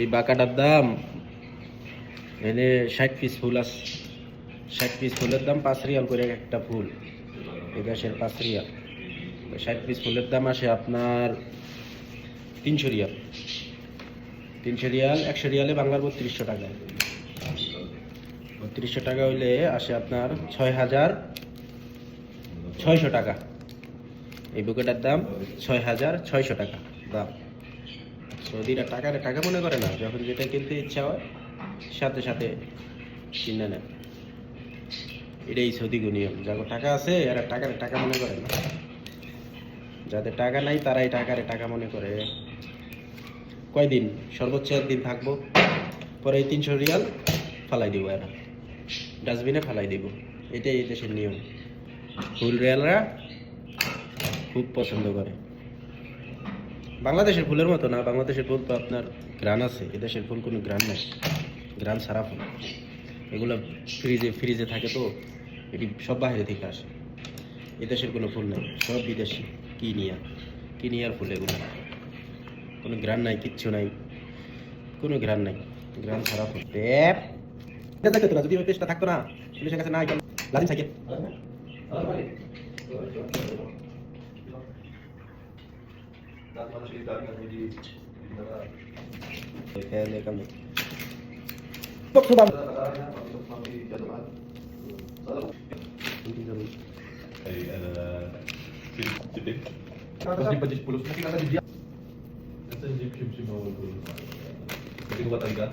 এই বাঁকাটার দাম এনে 60 পিস ফুল আছে, 60 পিস ফুলের দাম 5 রিয়াল করে একটা ফুল, এই গাছের 5 রিয়াল। 60 পিস ফুলের দাম আসে আপনার 300 রিয়াল, 300 রিয়াল 100 রিয়ালে বাংলার 3200 টাকা, 3200 টাকা হইলে আসে আপনার 6600 টাকা। এই বুকেটার দাম 6600 টাকা দাম। সৌদিরা টাকারে টাকা মনে করে না, যখন যেটা কিনতে ইচ্ছা হয় সাথে সাথে কিনে নেয়। এটাই সৌদি নিয়ম, যাদের টাকা আছে এরা টাকারে টাকা মনে করে না, যাদের টাকা নাই তারাই টাকারে টাকা মনে করে। কয়দিন? সর্বোচ্চ একদিন থাকবো, পরে এই 300 রিয়াল ফালাই দিব, এরা ডাস্টবিনে ফালাই দিব। এটাই এই দেশের নিয়ম। ফুল রিয়ালরা খুব পছন্দ করে। বাংলাদেশের ফুলের মতো না, বাংলাদেশের ফুল তো আপনার গ্রান আছে, এদেশের ফুল কোনো গ্রান নাই, গ্রান ছাড়া ফুল। এগুলো ফ্রিজে থাকে তো, এটি সব বাইরে থেকে আসে। এদেশের কোনো ফুল নাই, সব বিদেশি কিনিয়ার ফুল। এগুলো কোনো গ্রান নাই, কিচ্ছু নাই, কোনো গ্রান নাই, গ্রান ছাড়া ফুল। দেখতো না, যদি ওই পেস্টটা থাকতো না, পুলিশের কাছে না লাজিম থাকে। Pode pulos na kinala di dia. Essa jeep chip no. Hindi ko ba talaga?